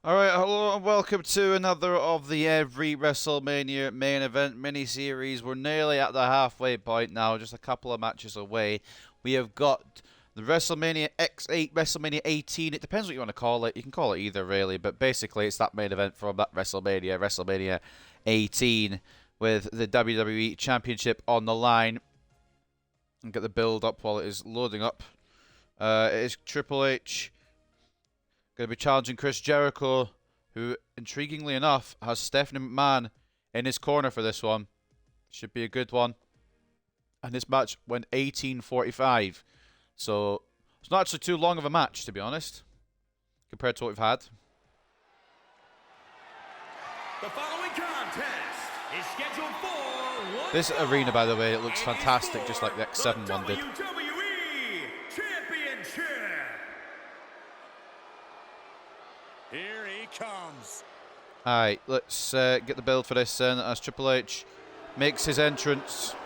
Alright, hello and welcome to another of the Every WrestleMania main event mini-series. We're nearly at the halfway point now, just a couple of matches away. We have got the WrestleMania X8, WrestleMania 18, it depends what you want to call it. You can call it either really, but basically it's that main event from that WrestleMania, WrestleMania 18, with the WWE Championship on the line. And get the build up while it is loading up. It is Triple H going to be challenging Chris Jericho, who, intriguingly enough, has Stephanie McMahon in his corner for this one. Should be a good one. And this match went 18:45. So, it's not actually too long of a match, to be honest, compared to what we've had. The following contest is scheduled for one. This arena, by the way, it looks fantastic, just like the X7 one did. WWE Championship. Here he comes. Alright, let's get the build for this then, as Triple H makes his entrance.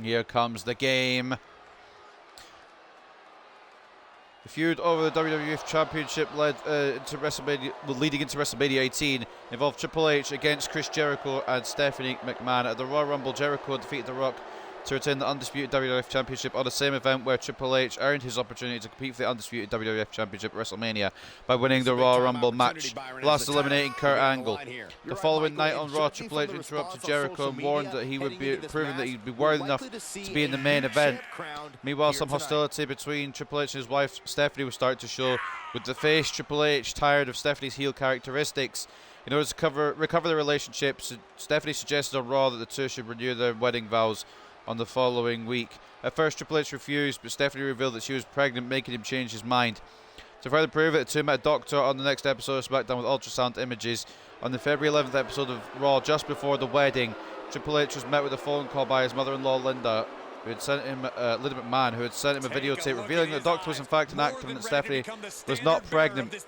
Here comes the game. The feud over the WWE Championship led into WrestleMania, leading into WrestleMania 18 involved Triple H against Chris Jericho and Stephanie McMahon. At the Royal Rumble, Jericho defeated The Rock to retain the undisputed WWF Championship on the same event where Triple H earned his opportunity to compete for the undisputed WWF Championship at WrestleMania by winning the Royal Rumble match, last eliminating Kurt Angle. The following night on Raw, Triple H interrupted Jericho and warned that he would be proving that he'd be worthy enough to be in the main event. Meanwhile, some hostility between Triple H and his wife Stephanie was starting to show, with the face Triple H tired of Stephanie's heel characteristics. In order to recover the relationship, Stephanie suggested on Raw that the two should renew their wedding vows on the following week. At first, Triple H refused, but Stephanie revealed that she was pregnant, making him change his mind. To further prove it, the two met a doctor on the next episode of SmackDown with ultrasound images. On the February 11th episode of Raw, just before the wedding, Triple H was met with a phone call by his mother-in-law Linda, who had sent him Linda McMahon, who had sent him a videotape revealing that the doctor was in fact an actor and that Stephanie was not pregnant.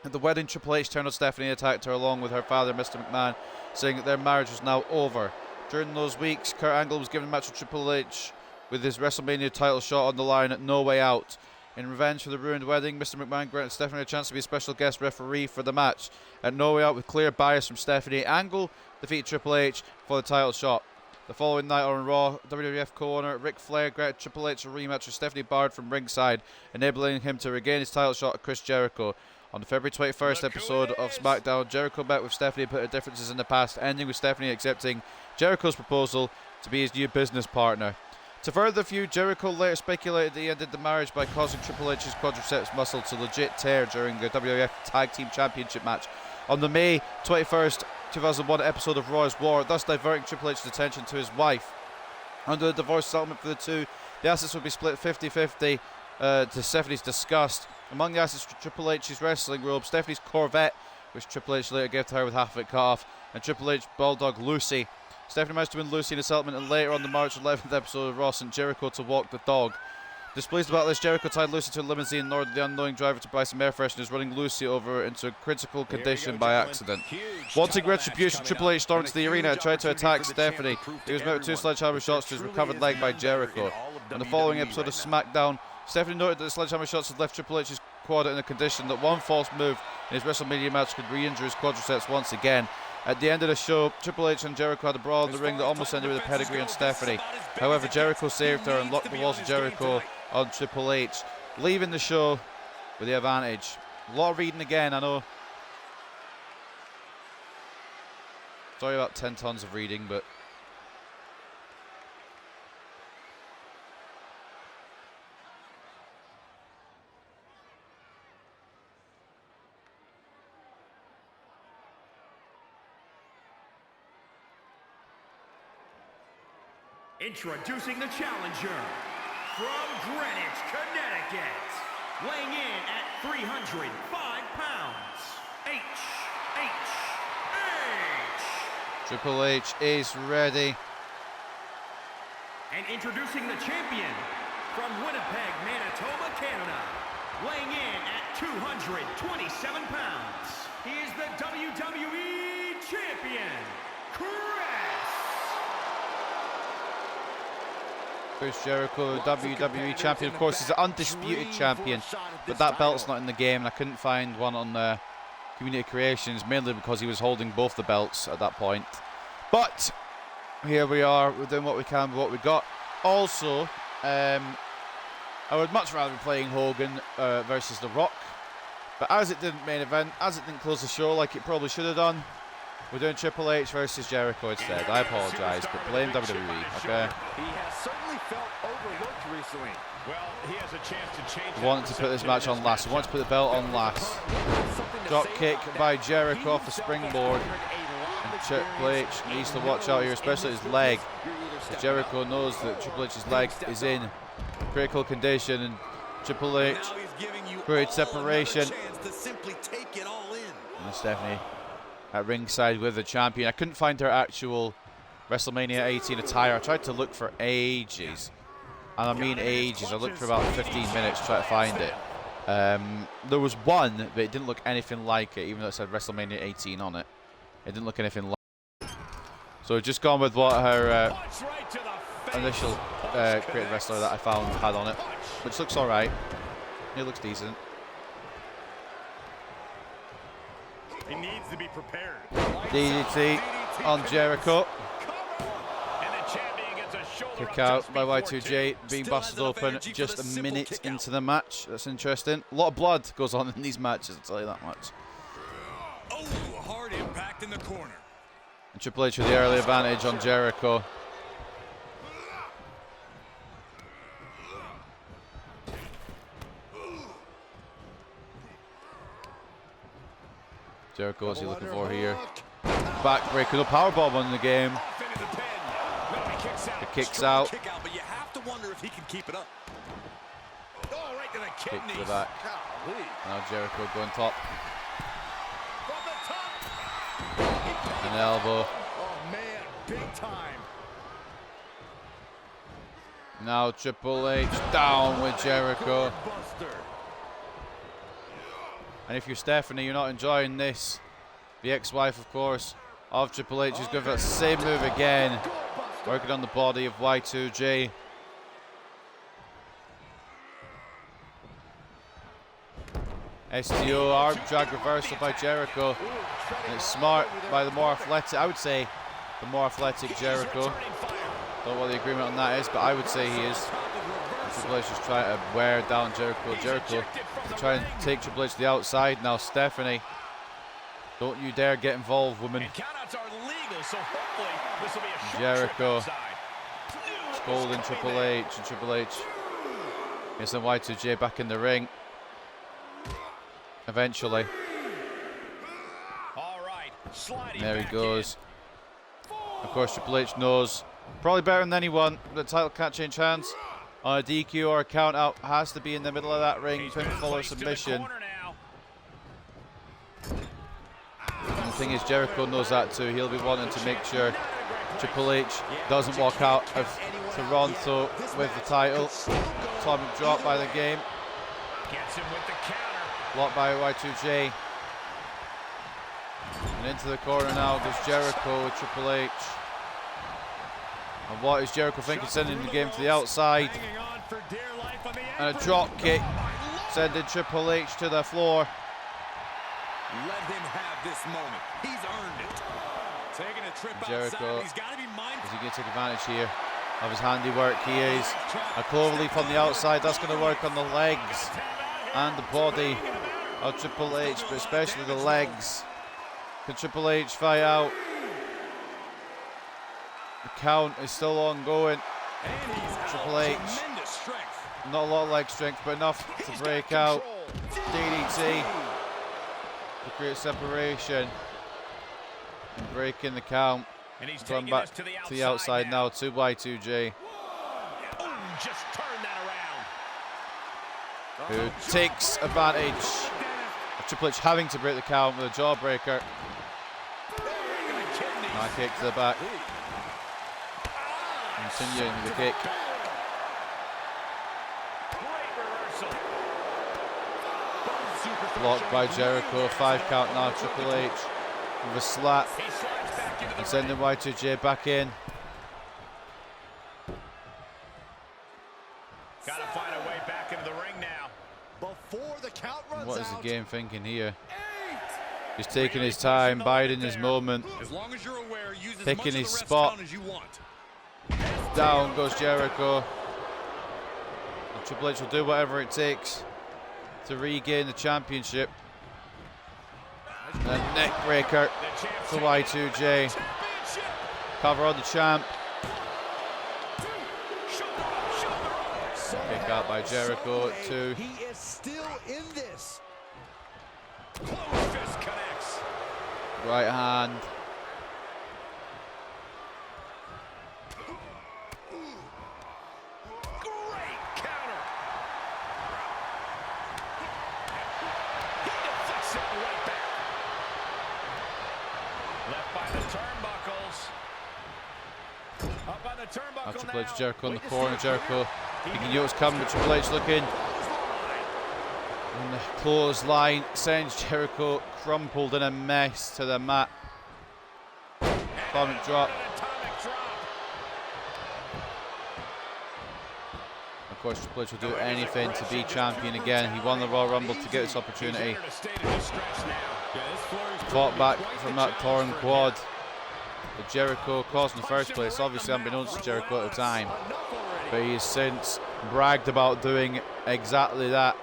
At the wedding, Triple H turned on Stephanie and attacked her along with her father, Mr. McMahon, saying that their marriage was now over. During those weeks, Kurt Angle was given a match with Triple H with his WrestleMania title shot on the line at No Way Out. In revenge for the ruined wedding, Mr. McMahon granted Stephanie a chance to be a special guest referee for the match. At No Way Out, with clear bias from Stephanie, Angle defeated Triple H for the title shot. The following night on Raw, WWF co-owner Ric Flair granted Triple H a rematch with Stephanie Bard from ringside, enabling him to regain his title shot at Chris Jericho. On the February 21st episode of SmackDown, Jericho met with Stephanie and put her differences in the past, ending with Stephanie accepting Jericho's proposal to be his new business partner. To further the feud, Jericho later speculated that he ended the marriage by causing Triple H's quadriceps muscle to legit tear during the WWF Tag Team Championship match on the May 21st, 2001 episode of Raw's War, thus diverting Triple H's attention to his wife. Under the divorce settlement for the two, the assets would be split 50-50 to Stephanie's disgust. Among the assets, Triple H's wrestling robe, Stephanie's Corvette, which Triple H later gave to her with half of it cut off, and Triple H Bulldog Lucy. Stephanie managed to win Lucy in a settlement, and later on the March 11th episode of Raw sent Jericho to walk the dog. Displeased about this, Jericho tied Lucy to a limousine and ordered the unknowing driver to buy some air fresheners, running Lucy over into a critical condition by accident. Wanting retribution, Triple H stormed into the arena and tried to attack Stephanie. He was met with two sledgehammer shots to his recovered leg by Jericho. On the following episode of SmackDown, Stephanie noted that the sledgehammer shots had left Triple H's quad in a condition that one false move in his WrestleMania match could re-injure his quadriceps once again. At the end of the show, Triple H and Jericho had a brawl in the ring that almost ended with a pedigree on Stephanie. However, Jericho saved her and locked the walls of Jericho on Triple H, leaving the show with the advantage. A lot of reading again, I know. Sorry about 10 tons of reading, but introducing the challenger from Greenwich, Connecticut, weighing in at 305 pounds, H. Triple H is ready. And introducing the champion from Winnipeg, Manitoba, Canada, weighing in at 227 pounds, he is the WWE Champion, Chris Chris Jericho, the WWE champion. Of course, he's the undisputed champion, but that belt's not in the game, and I couldn't find one on Community Creations, mainly because he was holding both the belts at that point. But here we are, we're doing what we can with what we got. Also, I would much rather be playing Hogan versus The Rock, but as it didn't main event, as it didn't close the show like it probably should have done, we're doing Triple H versus Jericho instead. I apologise, but blame WWE, okay? He has certainly felt overlooked recently. Well, he has a chance to change. Wanted to put this match on last. Wanted to put the belt on last. Drop kick by Jericho off the springboard. And Triple H needs to watch out here, especially his leg. Jericho knows that Triple H's leg is in critical condition, and Triple H great separation. And Stephanie at ringside with the champion. I couldn't find her actual WrestleMania 18 attire. I tried to look for ages, and I mean ages. I looked for about 15 minutes to try to find it. There was one, but it didn't look anything like it, even though it said WrestleMania 18 on it. It didn't look anything like it. So we've just gone with what her initial creative wrestler that I found had on it, which looks alright. It looks decent. He needs to be prepared. DDT on Jericho. Kick out by Y2J, being busted open just a minute into the match. That's interesting. A lot of blood goes on in these matches, I'll tell you that much. Oh, hard impact in the corner. And Triple H with the early advantage on Jericho. Jericho, what's he looking for here? Backbreaker, no powerbomb on the game. It kicks out. But you have to wonder if he can keep it up. Oh, right to the Kick kidneys. to the back. Now Jericho going top. An elbow. Oh man, big time. Now Triple H down with Jericho. And if you're Stephanie, you're not enjoying this. The ex-wife, of course, of Triple H is going for that same move again. Working on the body of Y2J. STO arm drag reversal by Jericho. And it's smart by the more athletic, I would say, the more athletic Jericho. Don't know what the agreement on that is, but I would say he is. And Triple H is trying to wear down Jericho. Jericho to try and take Triple H to the outside. Now Stephanie, don't you dare get involved, woman. So hopefully this will be a short Jericho trip scolding Triple H, and Triple H gets the Y2J back in the ring. Eventually. All right, there he goes. Of course, Triple H knows, probably better than anyone, the title can't change hands on a DQ or a count out. Has to be in the middle of that ring, pinfall or submission. And the thing is, Jericho knows that too. He'll be wanting to make sure Triple H doesn't walk out of Toronto with the title. Atomic drop by the game. Gets him with the counter. Blocked by Y2J. And into the corner now goes Jericho with Triple H. And what is Jericho thinking? Sending the game to the outside. And a drop kick, sending Triple H to the floor. Let him have this moment. He's earned it. Taking a trip Jericho, outside. He's got to be mindful. is he going to take advantage here of his handiwork? He is. A cloverleaf on the outside. That's going to work on the legs and the body of Triple H, but especially the legs. Can Triple H fight out? The count is still ongoing. Triple H, not a lot of leg strength, but enough to break out. DDT to create separation and breaking the count. And he's going back to the outside now to Y2J, just turn that around. who takes advantage of Triple H having to break the count with a jawbreaker. Now kick to the back. Continuing with the kick. Blocked by Jericho. 5 count now. Triple H with a slap and sending Y2J back in. Got to find a way back into the ring now. Before the count runs What is the out. game thinking here? He's taking his time, biding his moment, As long as you're aware, use as picking much of the his rest spot. count as you want. Down goes Jericho. And Triple H will do whatever it takes to regain the championship. And a neck breaker to Y2J. Cover on the champ. Kick out by Jericho. 2. He is still in this. Close fist connects. Right hand. Great counter. He deflects it right back. Left by the turnbuckles. Up by the turnbuckle Now Triple H, now. Jericho in the corner. Jericho thinking you know what's coming, but Triple H looking. And the clothesline sends Jericho crumpled in a mess to the mat. Atomic drop. Of course, Triple H will do anything to be champion again. He won the Royal Rumble to get this opportunity. Fought back from that torn quad that Jericho caused in the first place. Obviously unbeknownst to Jericho at the time. But he has since bragged about doing exactly that.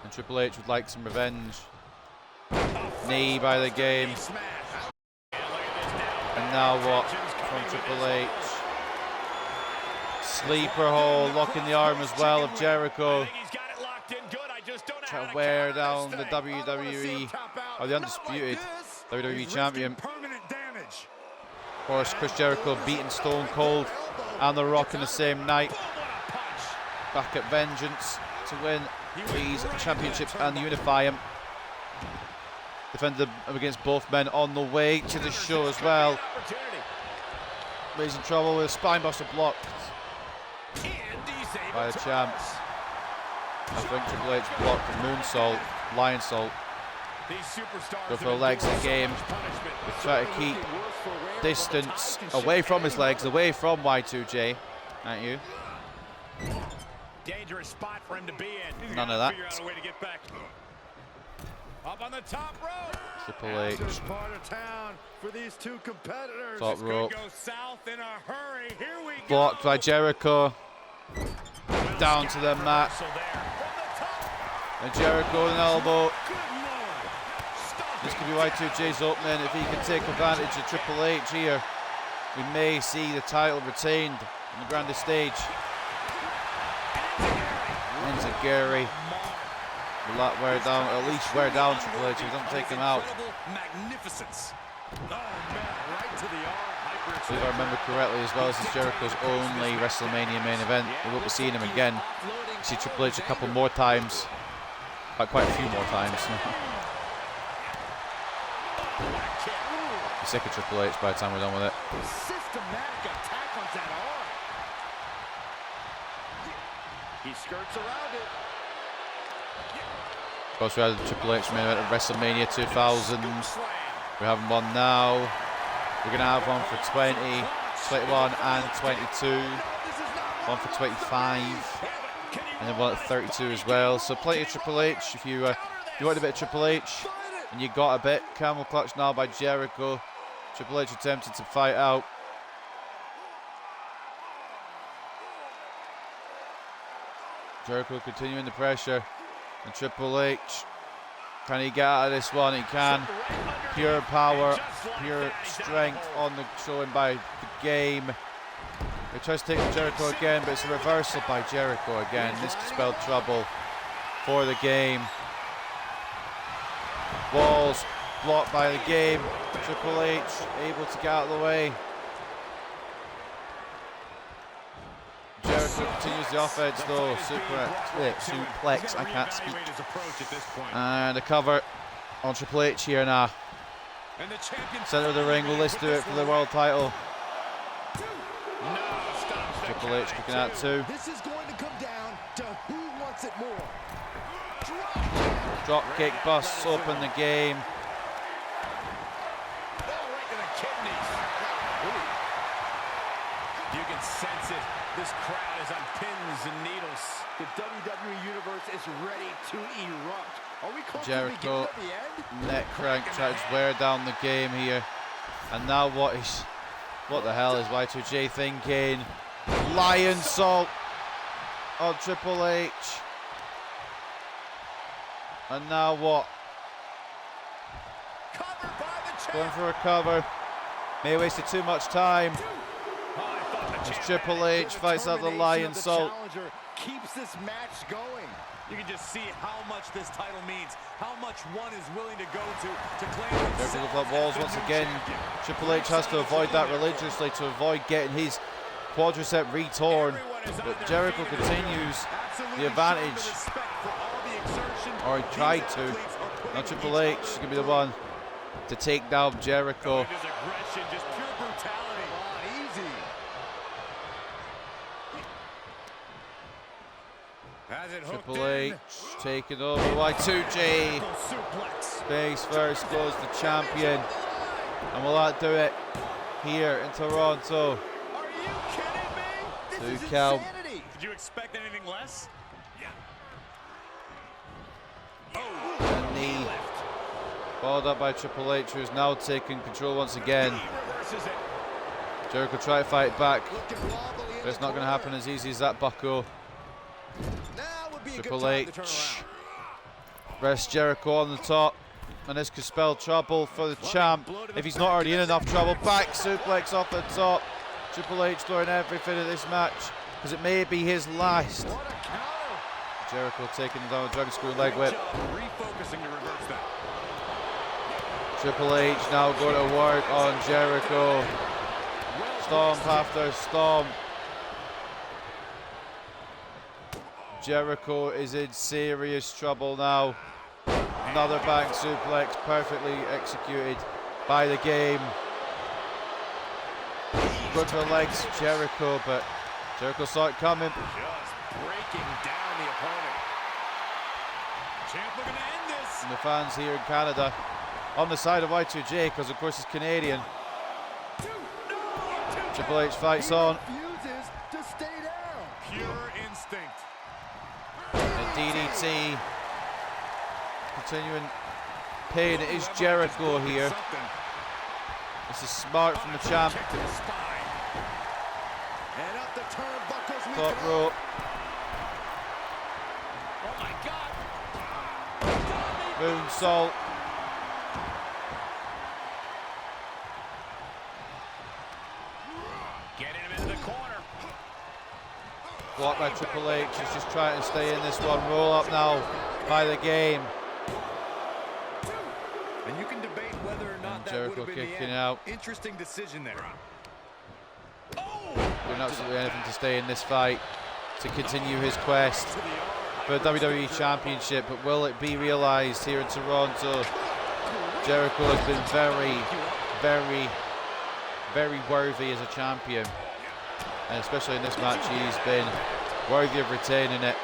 And Triple H would like some revenge. Knee by the game. And now what from Triple H? Sleeper hold, locking the arm as well of Jericho. Trying to wear down the WWE, or the undisputed WWE champion. Of course, Chris Jericho beating Stone Cold and The Rock in the same night. Back at Vengeance to win these championships and unify them. Defended them against both men on the way to the show as well. But he's in trouble with a spinebuster blocked by the champ. I think Triple H blocked the moonsault, lion salt. Go for the legs of the game. Try to keep distance away from his legs, away from Y2J. Aren't you? Dangerous spot for him to be in. None of that. Up on the top rope. Triple H. Part of town for these two competitors. Top rope. Go south in a hurry. Here we go. Blocked by Jericho. Down to the mat. And Jericho with an elbow. This could be Y2J's opening. If he can take advantage of Triple H here, we may see the title retained on the grandest stage. Enziguri. Will that wear down, at least wear down Triple H if he doesn't take him out. Magnificence. Oh man, right to the arm. So if I remember correctly as well, this is Jericho's only WrestleMania main event. We won't be seeing him again. We see Triple H a couple more times. Quite a few more times. Be sick of Triple H by the time we're done with it. Systematic attack on that arm. He skirts around it. Of course, we had the Triple H main event at WrestleMania 2000. We're having one now. We're going to have one for 20, 21 and 22. One for 25. And then one at 32 as well. So plenty of Triple H. If you want a bit of Triple H and you got a bit. Camel clutch now by Jericho. Triple H attempted to fight out. Jericho continuing the pressure. And Triple H, can he get out of this one? He can. Pure power, pure strength on the showing by the game. He tries to take Jericho again, but it's a reversal by Jericho again. This could spell trouble for the game. Walls blocked by the game. Triple H able to get out of the way. Jericho continues the offense though. Suplex, I can't speak. And a cover on Triple H here now. Center of the ring, will this do it for the world title? Triple H kicking out 2. This is going to come down to who wants it more. Drop kick busts open the game. You can sense it. This crowd is on pins and needles. The WWE Universe is ready to erupt. Are we close Jericho, to the beginning of the end? neck crank, tries to wear down the game here. And now what the hell is Y2J thinking? Lion salt on Triple H. And now what? Covered by the champ. Going for a cover. May have wasted too much time. As Triple H fights out the Lion salt. Keeps this match going. You can just see how much this title means, how much one is willing to go to claim Jericho with walls once again. Triple H has to avoid that religiously to avoid getting his quadricep retorn. But Jericho continues the advantage. Or he tried to. Now Triple H is going to be the one to take down Jericho. Just pure brutality. Easy. Triple H taking over Y2J. Face first goes the champion. And will that do it here in Toronto? Are you kidding me? This is count. insanity. Did you expect anything less? And knee. Followed up by Triple H, who is now taking control once again. Jericho try to fight back, but it's not going to happen as easy as that, Bucko. Triple H rests Jericho on the top, and this could spell trouble for the champ if he's not already in enough trouble. Back suplex off the top. Triple H throwing everything at this match because it may be his last. Jericho taking him down with a dragon screw leg whip. Refocusing to reverse that. Triple H now going to work on Jericho. Stomp after stomp. Jericho is in serious trouble now. Another back suplex, perfectly executed by the game. Good for the legs, Jericho, but Jericho saw it coming. Just breaking down the opponent. Champ looking to end this. And the fans here in Canada on the side of Y2J, because of course he's Canadian. Triple H fights on. Refuses to stay down. Pure instinct. A DDT. Continuing pain. It is Jericho here. This is smart from the champ. Kick to the spine. And up the turnbuckles we Top go. rope. Oh my God. Moonsault. Getting him into the corner. Blocked by Triple H. He's just trying to stay in this one. Roll up now by the game. And you can debate whether or not And that Jericho would have been the kicking end. out. Interesting decision there. Doing absolutely anything to stay in this fight, to continue his quest for the WWE Championship. But will it be realised here in Toronto? Jericho has been very worthy as a champion. And especially in this match, he's been worthy of retaining it.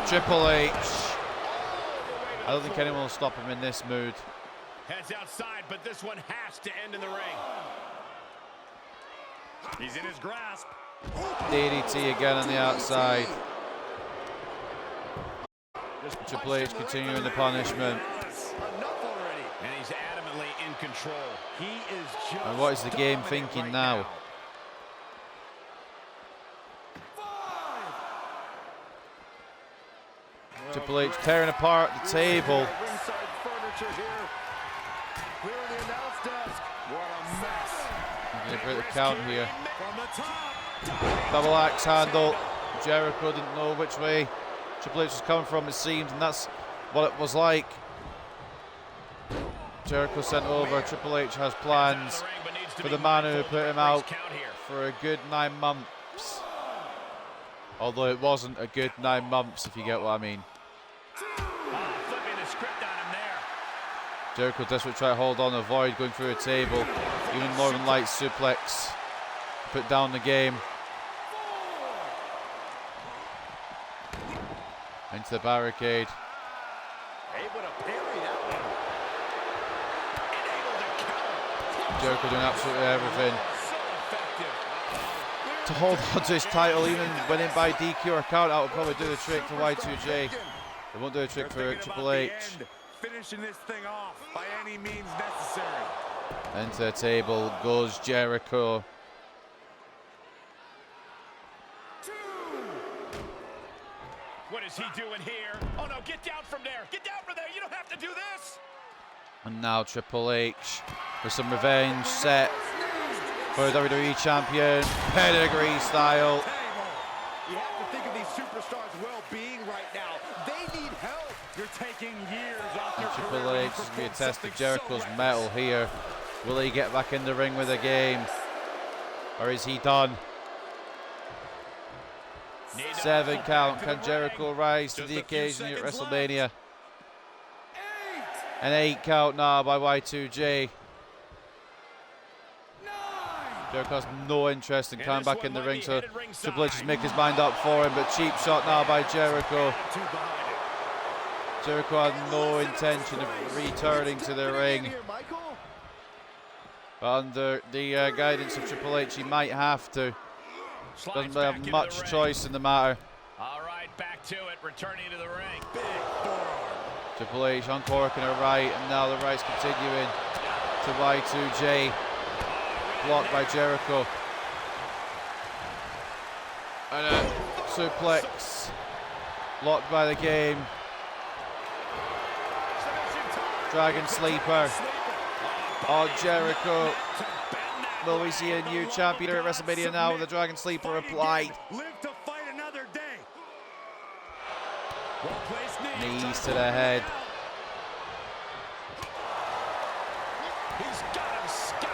Triple H. I don't think anyone will stop him in this mood. Heads outside, but this one has to end in the ring. He's in his grasp. DDT again on the outside. Triple H continuing the punishment. Enough already. And he's adamantly in control. He is just And what is the game dominant thinking right now? Triple H tearing apart the table. Ringside furniture here. Clear the announce desk. What a mess. Going to break the count here. From the top. Double axe handle. Jericho didn't know which way Triple H was coming from, it seemed, and that's what it was like. Jericho sent over. Triple H has plans for the man who put him out for a good 9 months. Although it wasn't a good 9 months, if you get what I mean. Flipping the script on him there. Jericho desperately try to hold on, avoid going through a table. Even Northern Lights suplex. Put down the game. Into the barricade. Able to parry that one. Able to counter. Jericho doing absolutely everything. So effective. Clear to hold on to his title, even winning by DQ or count out will probably do the trick for Y2J. It won't do a trick for Triple H. Finishing this thing off by any means necessary. Into the table goes Jericho. What is he doing here? Oh no, get down from there. Get down from there. You don't have to do this. And now Triple H with some revenge set for WWE champion, pedigree style. You have to think of these superstars' well-being right now. They need help. You're taking years off their Triple career H to is being perform tested something Jericho's so metal here. Will he get back in the ring with a game? Or is he done? 7 count. Can Jericho rise to the occasion here at WrestleMania? An 8 count now by Y2J. Jericho has no interest in coming back in the ring, so Triple H is making his mind up for him, but cheap shot now by Jericho. Jericho had no intention of returning to the ring. But under the guidance of Triple H, he might have to. Doesn't really have much choice in the matter. All right, back to it, returning to the ring. Triple H uncorking a right, and now the right's continuing to Y2J. Blocked by Jericho. And a suplex. Blocked by the game. Dragon Sleeper on Jericho. Will we see a new champion at WrestleMania now with the Dragon Sleeper applied? Live to fight another day. Knees to the head. He's got him scouted.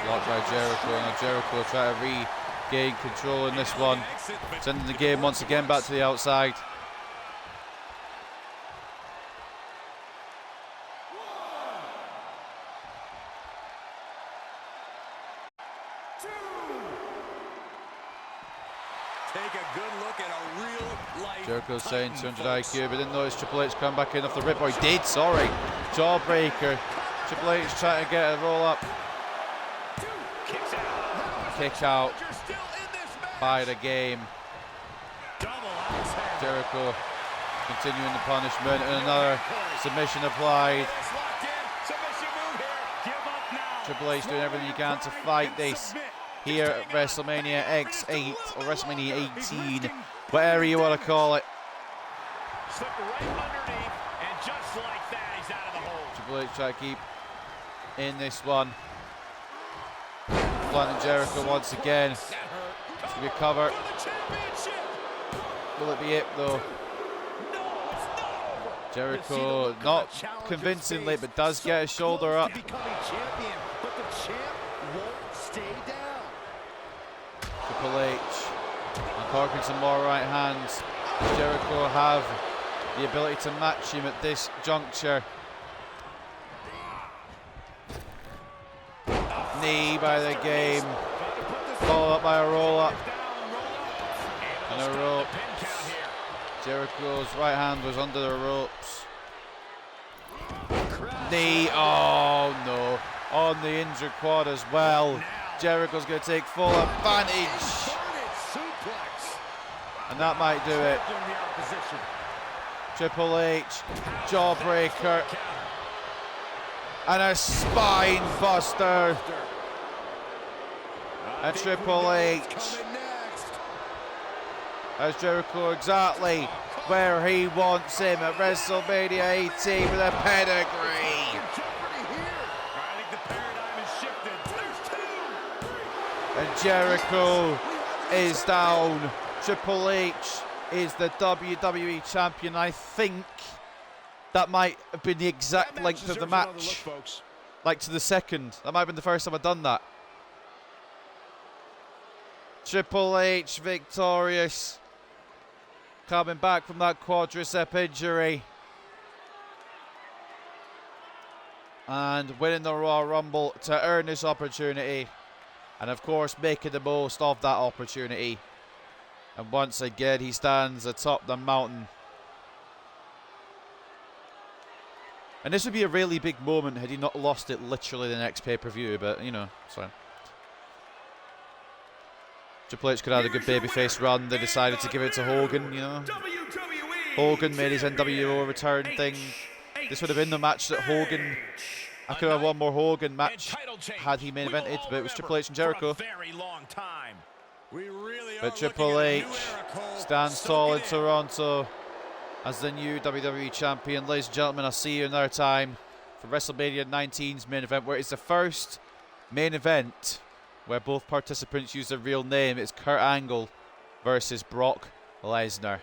Blocked by Jericho. Now Jericho trying to regain control in this one. Sending the game once again back to the outside. Take a good look at a real life. Jericho's saying 200 IQ, but didn't notice Triple H come back in off the rip. Oh, he did, sorry. Jawbreaker. Triple H trying to get a roll up. Kick out by the game. Jericho continuing the punishment, and another submission applied. Triple H doing everything he can to fight this here at WrestleMania X8 or WrestleMania 18, whatever you want to call it. Triple H trying to keep in this one. Planting Jericho once again. It's going to be a cover. Will it be it though? Jericho not convincingly, but does get his shoulder up. Triple H uncorking some more right hands. Does Jericho have the ability to match him at this juncture? Knee by the game, followed up by a roll up and a rope. Jericho's right hand was under the ropes. Knee, oh no, on the injured quad as well. Jericho's going to take full advantage, and that might do it. Triple H, jawbreaker, and a spine buster. And Triple H has Jericho exactly where he wants him at WrestleMania 18 with a pedigree. And Jericho is down. Triple H is the WWE champion. I think that might have been the exact length of the match. Like to the second. That might have been the first time I've done that. Triple H victorious. Coming back from that quadricep injury. And winning the Royal Rumble to earn this opportunity. And of course making the most of that opportunity. And once again he stands atop the mountain. And this would be a really big moment had he not lost it literally the next pay-per-view, but you know, it's fine. Triple H could have had a good babyface run. They decided to give it to Hogan, you know. Hogan made his NWO return thing. This would have been the match that Hogan... I could have one more Hogan match had he main evented, but it was Triple H and Jericho. But Triple H stands tall in Toronto as the new WWE Champion. Ladies and gentlemen, I'll see you another time for WrestleMania 19's main event, where it's the first main event where both participants use their real name. It's Kurt Angle versus Brock Lesnar.